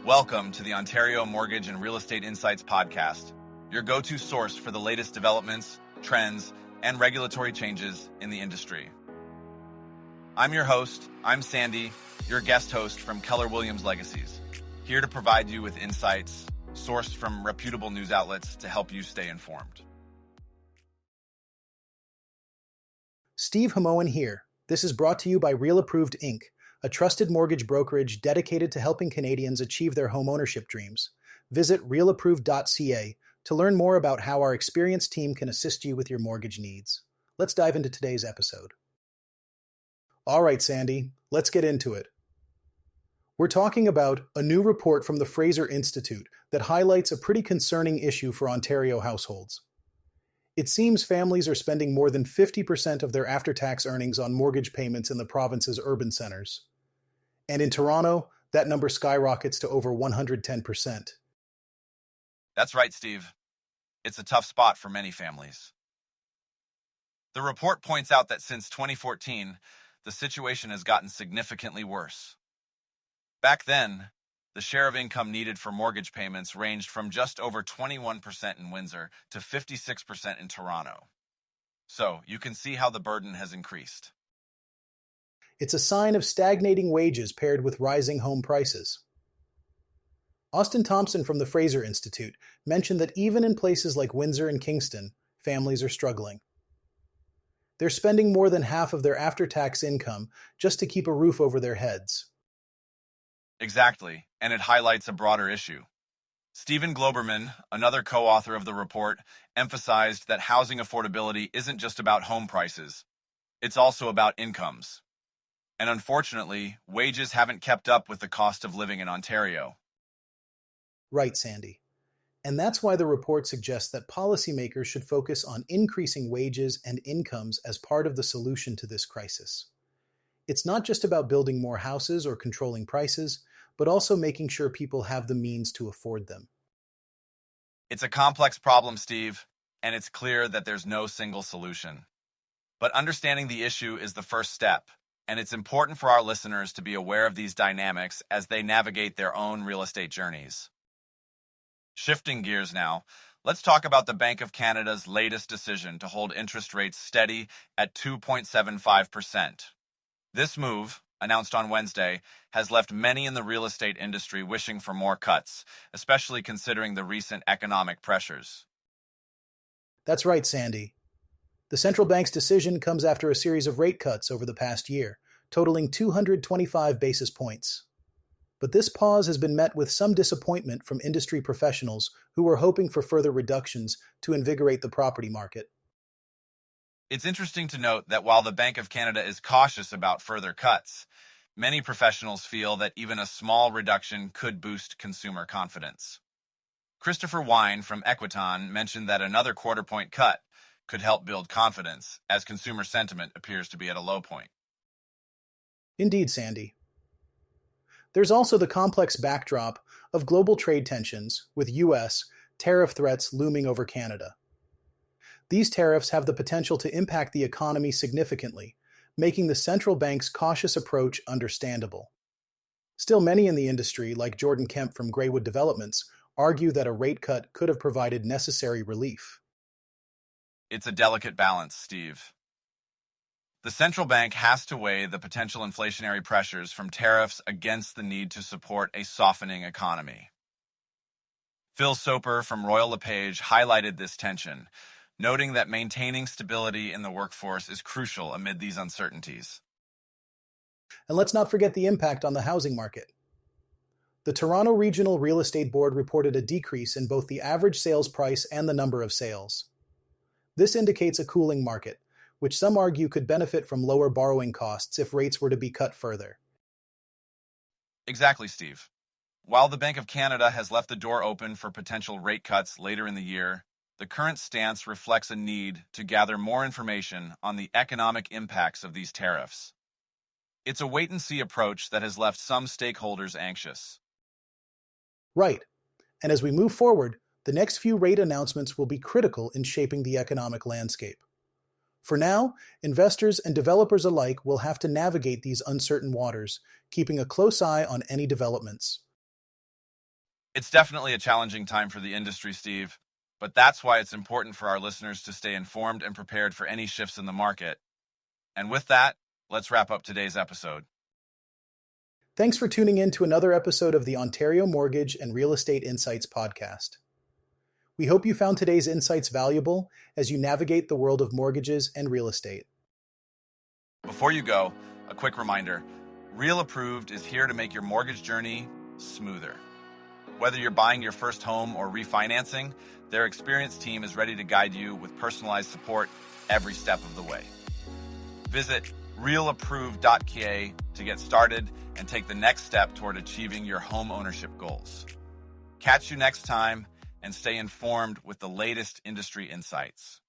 Welcome to the Ontario Mortgage and Real Estate Insights podcast, your go-to source for the latest developments, trends, and regulatory changes in the industry. I'm your host, Sandy, your guest host from Keller Williams Legacies, here to provide you with insights sourced from reputable news outlets to help you stay informed. Steve Hamoan here. This is brought to you by Real Approved Inc., a trusted mortgage brokerage dedicated to helping Canadians achieve their home ownership dreams. Visit realapproved.ca to learn more about how our experienced team can assist you with your mortgage needs. Let's dive into today's episode. All right, Sandy, let's get into it. We're talking about a new report from the Fraser Institute that highlights a pretty concerning issue for Ontario households. It seems families are spending more than 50% of their after-tax earnings on mortgage payments in the province's urban centers. And in Toronto, that number skyrockets to over 110%. That's right, Steve. It's a tough spot for many families. The report points out that since 2014, the situation has gotten significantly worse. Back then, the share of income needed for mortgage payments ranged from just over 21% in Windsor to 56% in Toronto. So, you can see how the burden has increased. It's a sign of stagnating wages paired with rising home prices. Austin Thompson from the Fraser Institute mentioned that even in places like Windsor and Kingston, families are struggling. They're spending more than half of their after-tax income just to keep a roof over their heads. Exactly, and it highlights a broader issue. Stephen Globerman, another co-author of the report, emphasized that housing affordability isn't just about home prices. It's also about incomes. And unfortunately, wages haven't kept up with the cost of living in Ontario. Right, Sandy. And that's why the report suggests that policymakers should focus on increasing wages and incomes as part of the solution to this crisis. It's not just about building more houses or controlling prices, but also making sure people have the means to afford them. It's a complex problem, Steve, and it's clear that there's no single solution. But understanding the issue is the first step, and it's important for our listeners to be aware of these dynamics as they navigate their own real estate journeys. Shifting gears now, let's talk about the Bank of Canada's latest decision to hold interest rates steady at 2.75%. This move, announced on Wednesday, has left many in the real estate industry wishing for more cuts, especially considering the recent economic pressures. That's right, Sandy. The central bank's decision comes after a series of rate cuts over the past year, totaling 225 basis points. But this pause has been met with some disappointment from industry professionals who were hoping for further reductions to invigorate the property market. It's interesting to note that while the Bank of Canada is cautious about further cuts, many professionals feel that even a small reduction could boost consumer confidence. Christopher Wine from Equiton mentioned that another quarter-point cut could help build confidence, as consumer sentiment appears to be at a low point. Indeed, Sandy. There's also the complex backdrop of global trade tensions, with U.S. tariff threats looming over Canada. These tariffs have the potential to impact the economy significantly, making the central bank's cautious approach understandable. Still, many in the industry, like Jordan Kemp from Greywood Developments, argue that a rate cut could have provided necessary relief. It's a delicate balance, Steve. The central bank has to weigh the potential inflationary pressures from tariffs against the need to support a softening economy. Phil Soper from Royal LePage highlighted this tension, noting that maintaining stability in the workforce is crucial amid these uncertainties. And let's not forget the impact on the housing market. The Toronto Regional Real Estate Board reported a decrease in both the average sales price and the number of sales. This indicates a cooling market, which some argue could benefit from lower borrowing costs if rates were to be cut further. Exactly, Steve. While the Bank of Canada has left the door open for potential rate cuts later in the year, the current stance reflects a need to gather more information on the economic impacts of these tariffs. It's a wait-and-see approach that has left some stakeholders anxious. Right. And as we move forward, the next few rate announcements will be critical in shaping the economic landscape. For now, investors and developers alike will have to navigate these uncertain waters, keeping a close eye on any developments. It's definitely a challenging time for the industry, Steve, but that's why it's important for our listeners to stay informed and prepared for any shifts in the market. And with that, let's wrap up today's episode. Thanks for tuning in to another episode of the Ontario Mortgage and Real Estate Insights podcast. We hope you found today's insights valuable as you navigate the world of mortgages and real estate. Before you go, a quick reminder, Real Approved is here to make your mortgage journey smoother. Whether you're buying your first home or refinancing, their experienced team is ready to guide you with personalized support every step of the way. Visit realapproved.ca to get started and take the next step toward achieving your home ownership goals. Catch you next time and stay informed with the latest industry insights.